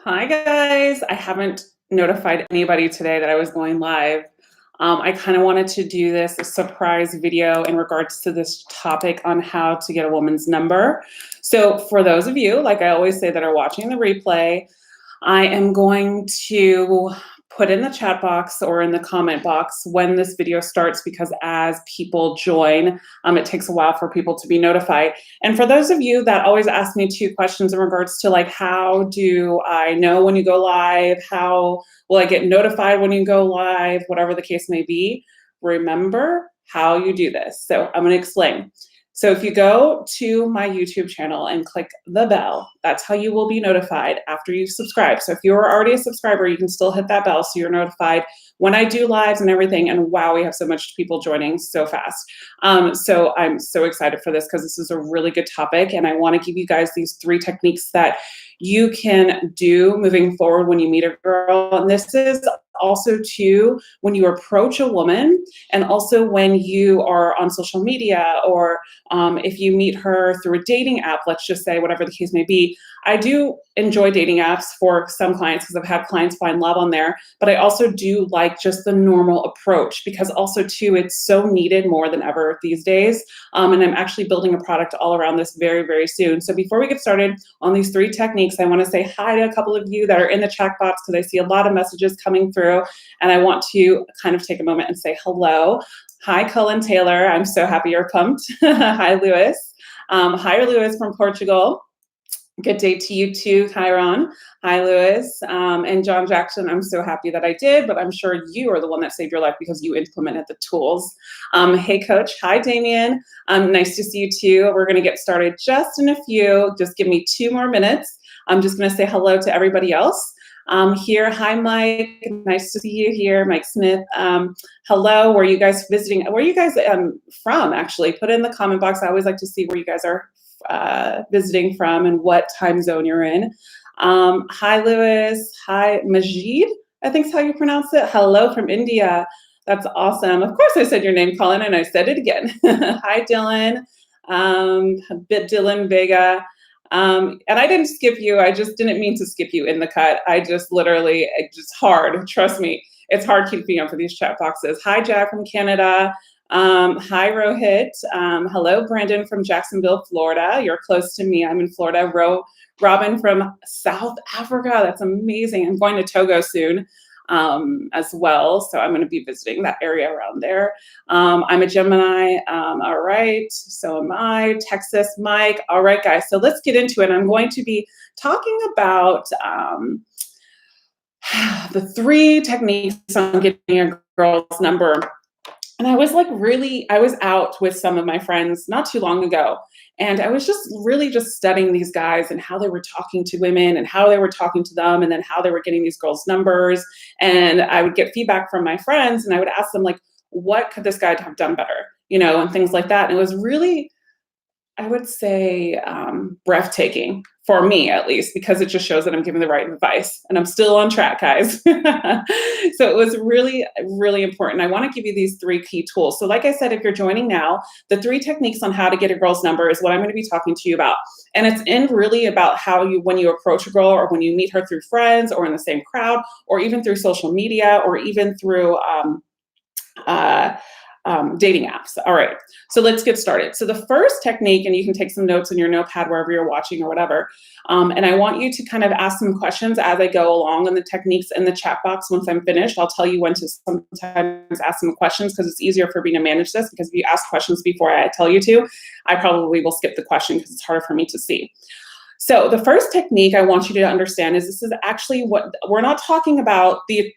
Hi guys, I haven't notified anybody today that I was going live. I kind of wanted to do this a surprise video in regards to this topic on how to get a woman's number. So for those of you, like I always say, that are watching the replay, I am going to put in the chat box or in the comment box when this video starts, because as people join, it takes a while for people to be notified. And for those of you that always ask me two questions in regards to like, how do I know when you go live? How will I get notified when you go live? Whatever the case may be, remember how you do this. So I'm going to explain. So if you go to my YouTube channel and click the bell, that's how you will be notified after you subscribe. So if you're already a subscriber, you can still hit that bell so you're notified when I do lives and everything. And wow, we have so much people joining so fast. So I'm so excited for this because this is a really good topic. And I want to give you guys these 3 techniques that you can do moving forward when you meet a girl. And this is also too when you approach a woman, and also when you are on social media, or if you meet her through a dating app, let's just say, whatever the case may be. I do enjoy dating apps for some clients because I've had clients find love on there, but I also do like just the normal approach, because also too, it's so needed more than ever these days. And I'm actually building a product all around this very, very soon. So before we get started on these 3 techniques, I want to say hi to a couple of you that are in the chat box, because I see a lot of messages coming through, and I want to kind of take a moment and say hello. Hi, Cullen Taylor. I'm so happy you're pumped. Hi, Lewis. Hi, Lewis from Portugal. Good day to you too, Chiron. Hi, Lewis. And John Jackson, I'm so happy that I did, but I'm sure you are the one that saved your life because you implemented the tools. Hey, Coach. Hi, Damien. Nice to see you too. We're going to get started just in a few. Just give me 2 more minutes. I'm just going to say hello to everybody else. Here, hi Mike, nice to see you here, Mike Smith. Hello, where are you guys visiting? Where are you guys from, actually? Put in the comment box. I always like to see where you guys are visiting from and what time zone you're in. Hi Lewis, hi Majid, I think is how you pronounce it. Hello from India. That's awesome. Of course I said your name, Colin, and I said it again. Hi Dylan, Dylan Vega. And I didn't skip you. I just didn't mean to skip you in the cut. I just literally, it's just hard. Trust me. It's hard keeping up with these chat boxes. Hi, Jack from Canada. Hi, Rohit. Hello, Brandon from Jacksonville, Florida. You're close to me. I'm in Florida. Robin from South Africa. That's amazing. I'm going to Togo soon as well. So I'm going to be visiting that area around there. I'm a Gemini. All right. So am I. Texas, Mike. All right, guys. So let's get into it. I'm going to be talking about the 3 techniques on getting a girl's number. And I was out with some of my friends not too long ago. And I was just really just studying these guys and how they were talking to women and how they were talking to them, and then how they were getting these girls' numbers. And I would get feedback from my friends, and I would ask them, like, what could this guy have done better? And things like that. And it was really, I would say, breathtaking for me, at least, because it just shows that I'm giving the right advice and I'm still on track, guys. So it was really, really important. I want to give you these 3 key tools. So like I said, if you're joining now, the 3 techniques on how to get a girl's number is what I'm going to be talking to you about. And it's really about how when you approach a girl, or when you meet her through friends, or in the same crowd, or even through social media, or even through dating apps. All right, so let's get started. So the first technique, and you can take some notes in your notepad wherever you're watching or whatever, and I want you to kind of ask some questions as I go along on the techniques in the chat box. Once I'm finished, I'll tell you when to sometimes ask some questions, because it's easier for me to manage this, because if you ask questions before I tell you to, I probably will skip the question because it's harder for me to see. So the first technique I want you to understand is this is actually what we're not talking about, the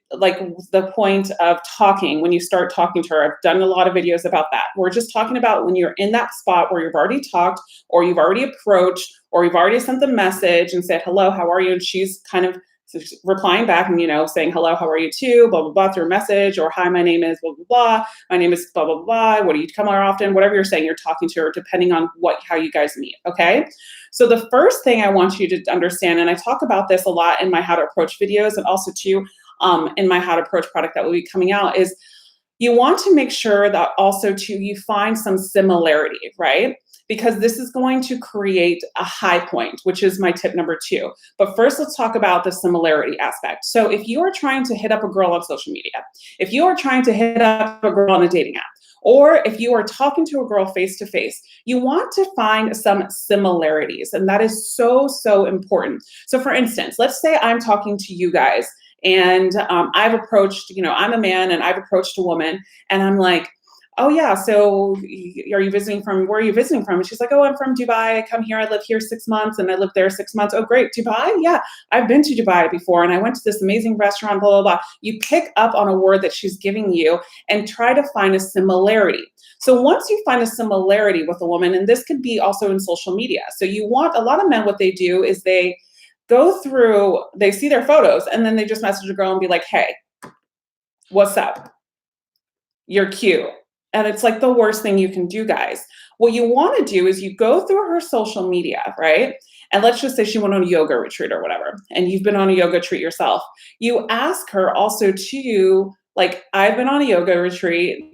point of talking when you start talking to her. I've done a lot of videos about that. We're just talking about when you're in that spot where you've already talked, or you've already approached, or you've already sent the message and said, hello, how are you? And she's kind of replying back and, saying, hello, how are you too, blah, blah, blah, through a message, or hi, my name is blah, blah, blah. My name is blah, blah, blah. What do you come more often? Whatever you're saying, you're talking to her, depending on how you guys meet. Okay. So the first thing I want you to understand, and I talk about this a lot in my How to Approach videos, and also too in my How to Approach product that will be coming out, is you want to make sure that also too you find some similarity, right? because this is going to create a high point, which is my tip number 2. But first, let's talk about the similarity aspect. So if you are trying to hit up a girl on social media, if you are trying to hit up a girl on a dating app, or if you are talking to a girl face to face, you want to find some similarities. And that is so, so important. So for instance, let's say I'm talking to you guys and I've approached, I'm a man and I've approached a woman and I'm like, oh yeah, so where are you visiting from? And she's like, oh, I'm from Dubai. I come here, I live here 6 months and I live there 6 months. Oh, great, Dubai? Yeah, I've been to Dubai before and I went to this amazing restaurant, blah, blah, blah. You pick up on a word that she's giving you and try to find a similarity. So once you find a similarity with a woman, and this could be also in social media. So a lot of men, what they do is they go through, they see their photos and then they just message a girl and be like, hey, what's up? You're cute. And it's like the worst thing you can do, guys. What you want to do is you go through her social media, right? And let's just say she went on a yoga retreat or whatever, and you've been on a yoga retreat yourself. You ask her also to, like, I've been on a yoga retreat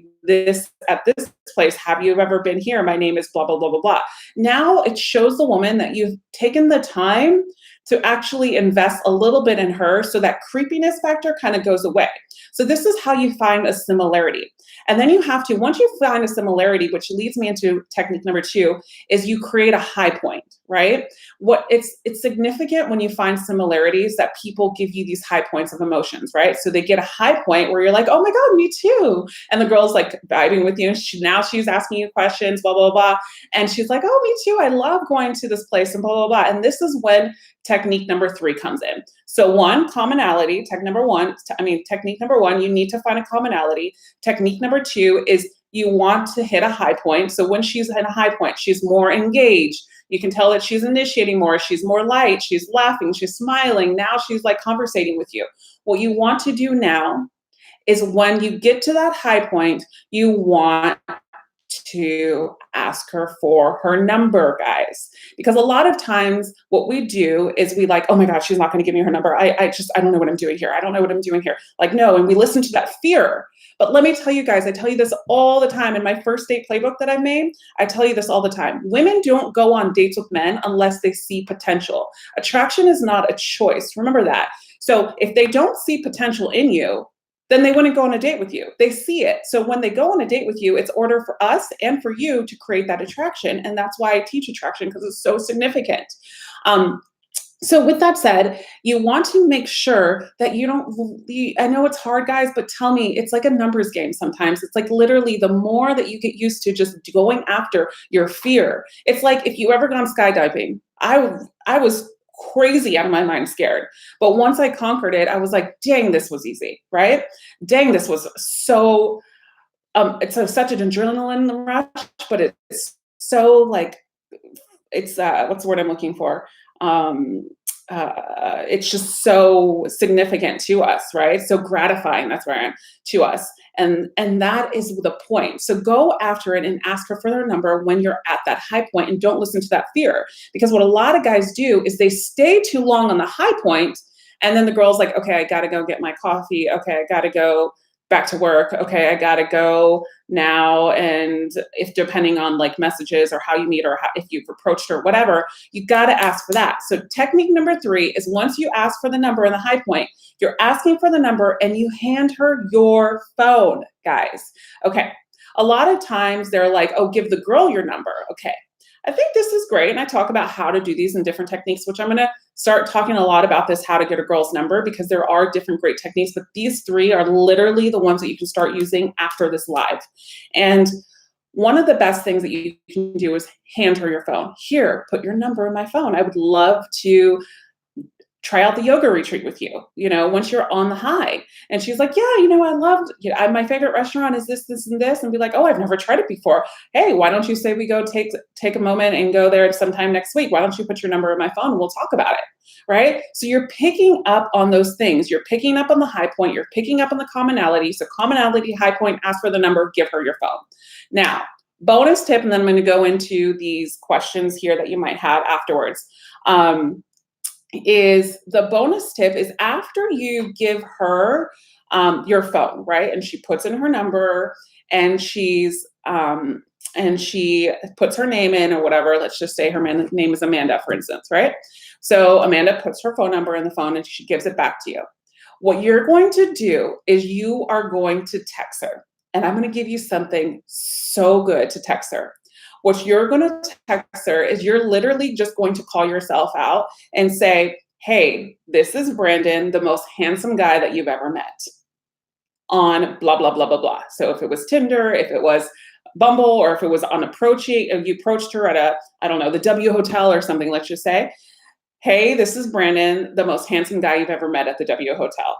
at this place. Have you ever been here? My name is blah, blah, blah, blah, blah. Now it shows the woman that you've taken the time to actually invest a little bit in her, so that creepiness factor kind of goes away. So this is how you find a similarity. And then you have to, once you find a similarity, which leads me into technique number 2, is you create a high point, right? It's significant when you find similarities that people give you these high points of emotions, right? So they get a high point where you're like, oh my God, me too. And the girl's like vibing with you. And now she's asking you questions, blah, blah, blah. And she's like, oh, me too. I love going to this place and blah, blah, blah. And this is when technique number 3 comes in. So commonality, technique number 1, you need to find a commonality. Technique number 2 is you want to hit a high point. So when she's at a high point, she's more engaged. You can tell that she's initiating more. She's more light. She's laughing. She's smiling. Now she's like conversating with you. What you want to do now is when you get to that high point, you want to ask her for her number, guys. Because a lot of times what we do is we like, oh my gosh, she's not going to give me her number. I don't know what I'm doing here. I don't know what I'm doing here. Like, no. And we listen to that fear. But let me tell you guys, I tell you this all the time in my first date playbook that I've made. I tell you this all the time. Women don't go on dates with men unless they see potential. Attraction is not a choice. Remember that. So if they don't see potential in you, then they wouldn't go on a date with you. They see it. So when they go on a date with you, it's order for us and for you to create that attraction. And that's why I teach attraction, because it's so significant. So with that said, you want to make sure that I know it's hard, guys, but tell me, it's like a numbers game sometimes. It's like literally the more that you get used to just going after your fear. It's like if you ever gone skydiving, I was crazy out of my mind scared. But once I conquered it, I was like, dang, this was easy, right? Dang, this was so, it's such an adrenaline rush, but it's so like, it's, what's the word I'm looking for? It's just so significant to us, right? So gratifying, that's where I am, to us. And that is the point. So go after it and ask her for their number when you're at that high point, and don't listen to that fear. Because what a lot of guys do is they stay too long on the high point, and then the girl's like, okay, I gotta go get my coffee. Okay, I gotta go back to work. Okay, I gotta go now. And if depending on like messages or how you meet or if you've approached her, whatever, you gotta ask for that. So technique number 3 is once you ask for the number in the high point, you're asking for the number and you hand her your phone, guys. Okay, a lot of times they're like, oh, give the girl your number. Okay, I think this is great. And I talk about how to do these in different techniques, which I'm going to start talking a lot about this, how to get a girl's number, because there are different great techniques, but these 3 are literally the ones that you can start using after this live. And one of the best things that you can do is hand her your phone. Here, put your number in my phone. I would love to try out the yoga retreat with you, once you're on the high. And she's like, yeah, I loved, my favorite restaurant is this, this, and this. And be like, oh, I've never tried it before. Hey, why don't you say we go take a moment and go there sometime next week? Why don't you put your number in my phone and we'll talk about it, right? So you're picking up on those things. You're picking up on the high point. You're picking up on the commonality. So commonality, high point, ask for the number, give her your phone. Now, bonus tip, and then I'm going to go into these questions here that you might have afterwards. Is the bonus tip is after you give her your phone, right? And she puts in her number and she's and she puts her name in or whatever. Let's just say her name is Amanda, for instance, right? So Amanda puts her phone number in the phone and she gives it back to you. What you're going to do is you are going to text her. And I'm going to give you something so good to text her. What you're going to text her is you're literally just going to call yourself out and say, hey, this is Brandon, the most handsome guy that you've ever met on blah, blah, blah, blah, blah. So if it was Tinder, if it was Bumble, or if it was on approaching, if you approached her at a, I don't know, the W Hotel or something, let's just say, hey, this is Brandon, the most handsome guy you've ever met at the W Hotel.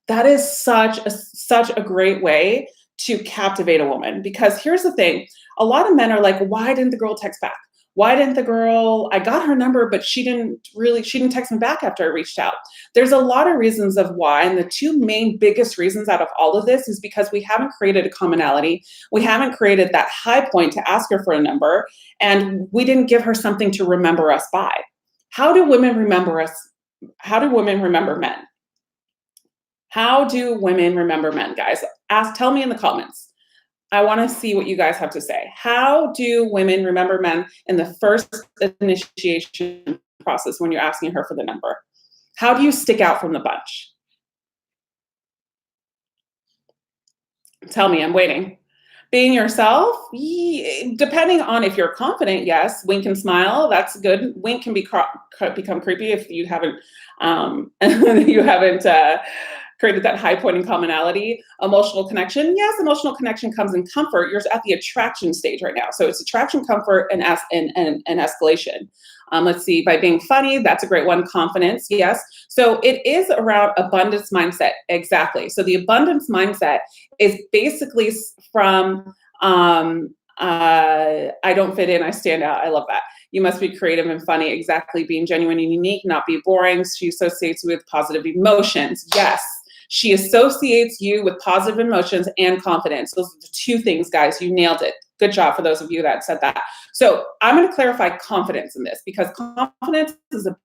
That is such a great way to captivate a woman, because here's the thing. A lot of men are like, why didn't the girl text back? Why didn't the girl, I got her number, but she didn't text me back after I reached out. There's a lot of reasons of why. And the two main biggest reasons out of all of this is because we haven't created a commonality. We haven't created that high point to ask her for a number. And we didn't give her something to remember us by. How do women remember us? How do women remember men? How do women remember men, guys? Tell me in the comments. I want to see what you guys have to say. How do women remember men in the first initiation process when you're asking her for the number? How do you stick out from the bunch? Tell me, I'm waiting. Being yourself, depending on if you're confident, yes. Wink and smile, that's good. Wink can become creepy if you haven't created that high point in commonality. Emotional connection, yes, emotional connection comes in comfort. You're at the attraction stage right now. So it's attraction, comfort, and escalation. Let's see, by being funny, that's a great one. Confidence, yes. So it is around abundance mindset, exactly. So the abundance mindset is basically from, I don't fit in, I stand out. I love that. You must be creative and funny, exactly. Being genuine and unique, not be boring. She associates you with positive emotions, yes. She associates you with positive emotions and confidence. Those are the two things, guys. You nailed it. Good job for those of you that said that. So I'm going to clarify confidence in this, because confidence is a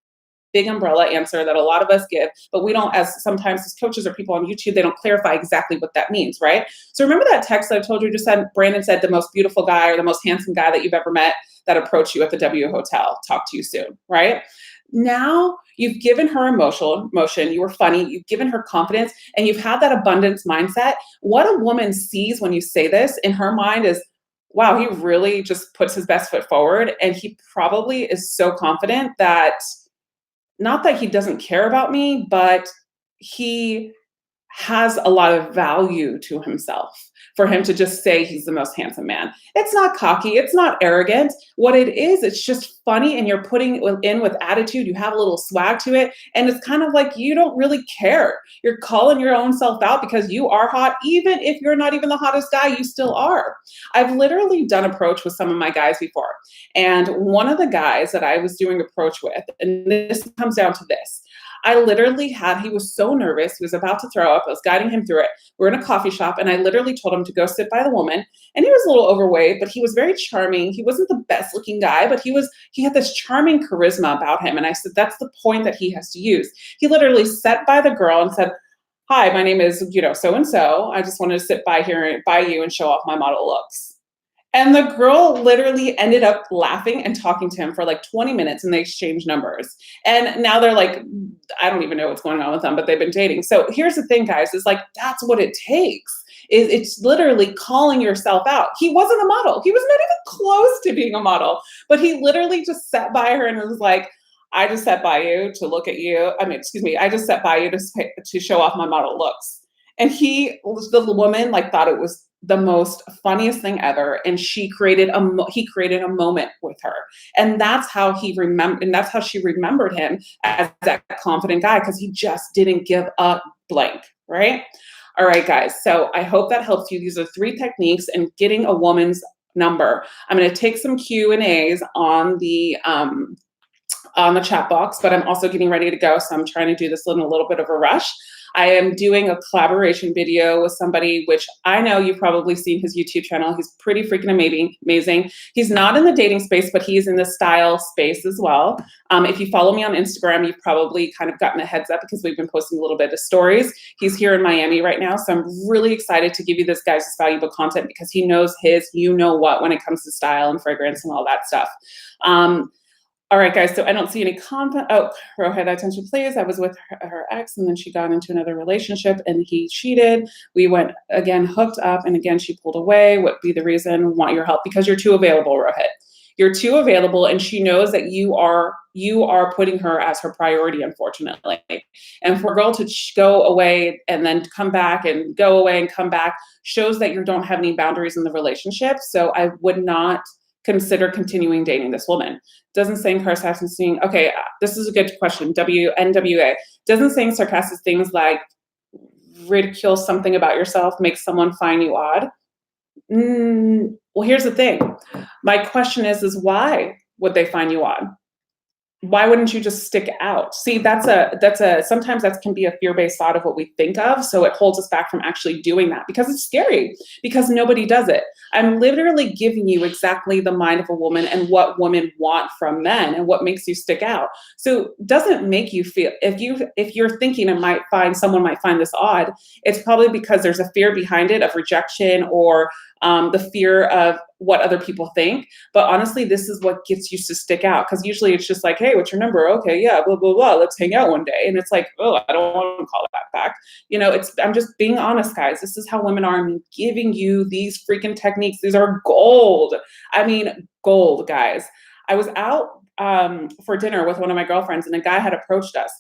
big umbrella answer that a lot of us give, but we don't, as sometimes as coaches or people on YouTube, they don't clarify exactly what that means, right? So remember that text that I told you just said, Brandon said the most beautiful guy or the most handsome guy that you've ever met that approached you at the W Hotel. Talk to you soon, right? Now you've given her emotion, you were funny, you've given her confidence, and you've had that abundance mindset. What a woman sees when you say this in her mind is, wow, he really just puts his best foot forward, and he probably is so confident that, not that he doesn't care about me, but he has a lot of value to himself for him to just say he's the most handsome man. It's not cocky. It's not arrogant. What it is, it's just funny, and you're putting it in with attitude. You have a little swag to it. And it's kind of like you don't really care. You're calling your own self out because you are hot. Even if you're not even the hottest guy, you still are. I've literally done approach with some of my guys before. And one of the guys that I was doing approach with, and this comes down to this, I literally he was so nervous. He was about to throw up. I was guiding him through it. We're in a coffee shop, and I literally told him to go sit by the woman. And he was a little overweight, but he was very charming. He wasn't the best looking guy, but he had this charming charisma about him. And I said, that's the point that he has to use. He literally sat by the girl and said, hi, my name is, so-and-so. I just wanted to sit by you and show off my model looks. And the girl literally ended up laughing and talking to him for like 20 minutes, and they exchanged numbers. And now they're like, I don't even know what's going on with them, but they've been dating. So here's the thing, guys, is like, that's what it takes. It's literally calling yourself out. He wasn't a model. He was not even close to being a model, but he literally just sat by her and was like, I just sat by you to look at you. I just sat by you to show off my model looks. And the woman thought it was the most funniest thing ever, and he created a moment with her, and that's how she remembered him as that confident guy, because he just didn't give a blank, right? All right, guys, so I hope that helps you. These are 3 techniques in getting a woman's number. I'm going to take some Q&As on the chat box, but I'm also getting ready to go, so I'm trying to do this in a little bit of a rush. I am doing a collaboration video with somebody, which I know you've probably seen his YouTube channel. He's pretty freaking amazing. He's not in the dating space, but he's in the style space as well. If you follow me on Instagram, you've probably kind of gotten a heads up because we've been posting a little bit of stories. He's here in Miami right now, so I'm really excited to give you this guy's valuable content because he knows his you-know-what when it comes to style and fragrance and all that stuff. All right, guys, so I don't see any comment. Oh, Rohit, attention, please. I was with her ex, and then she got into another relationship, and he cheated. We went, again, hooked up, and again, she pulled away. What would be the reason? Want your help? Because you're too available, Rohit. You're too available, and she knows that you are putting her as her priority, unfortunately. And for a girl to go away and then come back and go away and come back shows that you don't have any boundaries in the relationship. So I would not consider continuing dating this woman. Doesn't saying sarcastic things. Okay, this is a good question. WNWA. Doesn't saying sarcastic things like ridicule something about yourself make someone find you odd? Well, here's the thing. My question is why would they find you odd? Why wouldn't you just stick out? See, sometimes that can be a fear-based thought of what we think of. So it holds us back from actually doing that because it's scary because nobody does it. I'm literally giving you exactly the mind of a woman and what women want from men and what makes you stick out. So it doesn't make you feel, if you're thinking someone might find this odd, it's probably because there's a fear behind it of rejection or the fear of what other people think. But honestly, this is what gets you to stick out. Because usually it's just like, hey, what's your number? Okay, yeah, blah, blah, blah. Let's hang out one day. And it's like, oh, I don't want to call that back. I'm just being honest, guys. This is how women are. I'm giving you these freaking techniques. These are gold. I mean, gold, guys. I was out for dinner with one of my girlfriends and a guy had approached us.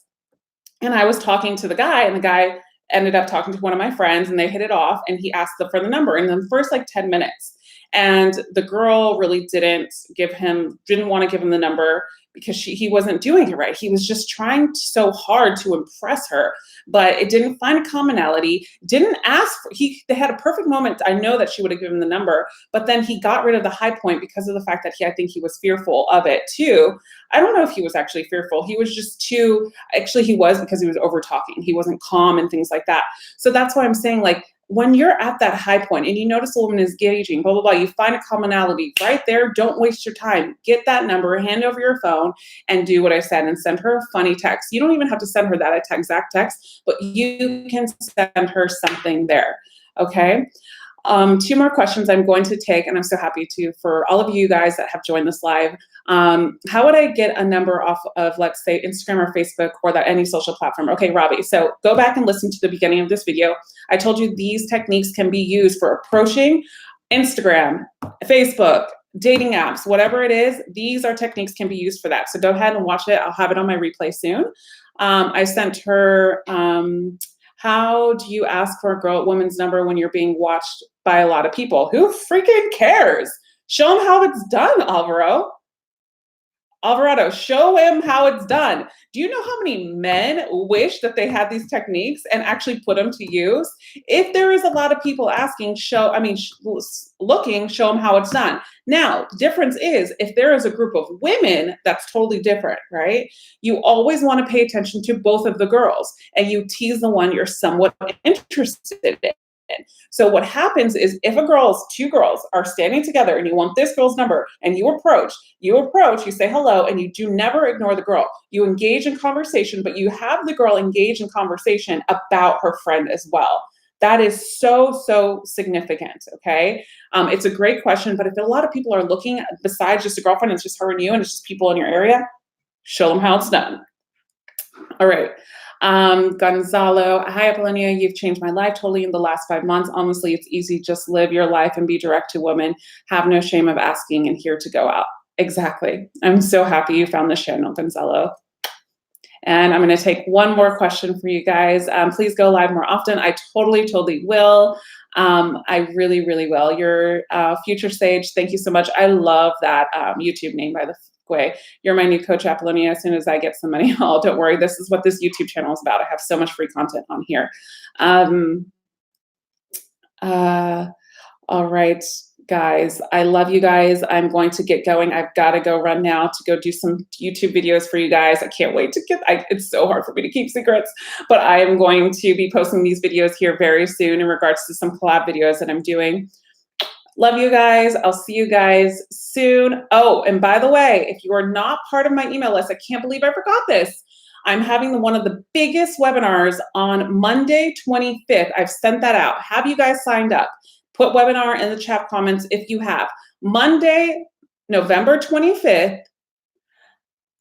And I was talking to the guy and the guy ended up talking to one of my friends and they hit it off and he asked for the number in the first like 10 minutes. And the girl really didn't want to give him the number because he wasn't doing it right. He was just trying so hard to impress her, but it didn't find a commonality, didn't ask they had a perfect moment. I know that she would have given him the number, but then he got rid of the high point because of the fact that I think he was fearful of it too. I don't know if he was actually fearful. He was just he was because he was over talking. He wasn't calm and things like that. So that's why I'm saying, like, when you're at that high point and you notice a woman is engaging, blah, blah, blah, you find a commonality right there. Don't waste your time. Get that number, hand over your phone and do what I said and send her a funny text. You don't even have to send her that exact text, but you can send her something there. Okay. 2 more questions I'm going to take, and I'm so happy for all of you guys that have joined this live. How would I get a number off of, let's say, Instagram or Facebook or any social platform? Okay, Robbie, so go back and listen to the beginning of this video. I told you these techniques can be used for approaching Instagram, Facebook, dating apps, whatever it is. These are techniques can be used for that. So go ahead and watch it. I'll have it on my replay soon. I sent her, how do you ask for a woman's number when you're being watched by a lot of people? Who freaking cares? Show them how it's done, Alvarado, show him how it's done. Do you know how many men wish that they had these techniques and actually put them to use? If there is a lot of people asking, looking, show them how it's done. Now, the difference is if there is a group of women, that's totally different, right? You always want to pay attention to both of the girls and you tease the one you're somewhat interested in. So what happens is if two girls are standing together and you want this girl's number and you approach, you say hello, and you do never ignore the girl. You engage in conversation, but you have the girl engage in conversation about her friend as well. That is so, so significant, okay? It's a great question, but if a lot of people are looking, besides just a girlfriend, it's just her and you, and it's just people in your area, show them how it's done. All right. Gonzalo, hi Apollonia, you've changed my life totally in the last 5 months. Honestly, it's easy. Just live your life and be direct to women. Have no shame of asking and here to go out. Exactly. I'm so happy you found this channel, Gonzalo. And I'm going to take one more question for you guys. Please go live more often. I totally will. I really will. Your future sage, thank you so much. I love that YouTube name, by the way. You're my new coach, Apollonia. As soon as I get some money, don't worry. This is what this YouTube channel is about. I have so much free content on here. All right, Guys, I love you guys. I'm going to get going. I've got to go run now to go do some YouTube videos for you guys. I can't wait to it's so hard for me to keep secrets, but I am going to be posting these videos here very soon in regards to some collab videos that I'm doing. Love you guys. I'll see you guys soon. Oh, and by the way, if you are not part of my email list, I can't believe I forgot this. I'm having one of the biggest webinars on Monday, 25th. I've sent that out. Have you guys signed up? Put webinar in the chat comments if you have. Monday, November 25th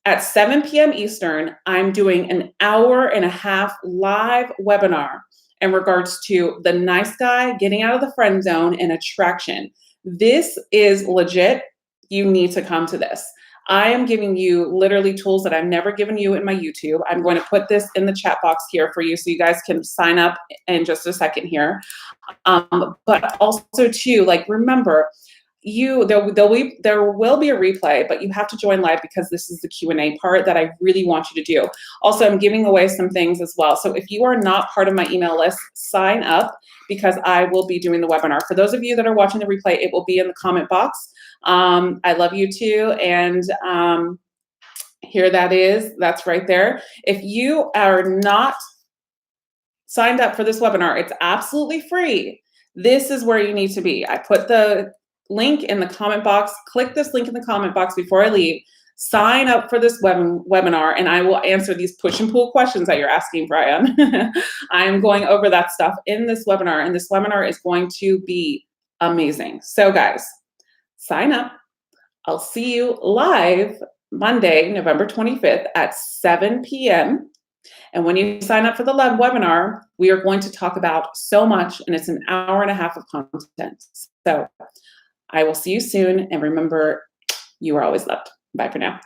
at 7 p.m. Eastern, I'm doing an hour-and-a-half live webinar in regards to the nice guy getting out of the friend zone and attraction. This is legit. You need to come to this. I am giving you literally tools that I've never given you in my YouTube. I'm going to put this in the chat box here for you so you guys can sign up in just a second here. But also too, like, remember, there will be a replay, but you have to join live because this is the Q&A part that I really want you to do. Also, I'm giving away some things as well. So if you are not part of my email list, sign up because I will be doing the webinar. For those of you that are watching the replay, it will be in the comment box. I love you too. And here that is, that's right there. If you are not signed up for this webinar, it's absolutely free. This is where you need to be. I put the link in the comment box. Click this link in the comment box before I leave. Sign up for this webinar, and I will answer these push and pull questions that you're asking, Brian. I'm going over that stuff in this webinar, and this webinar is going to be amazing. So guys, sign up. I'll see you live Monday, November 25th at 7 p.m. And when you sign up for the live webinar, we are going to talk about so much, and it's an hour-and-a-half of content. So I will see you soon, and remember, you are always loved. Bye for now.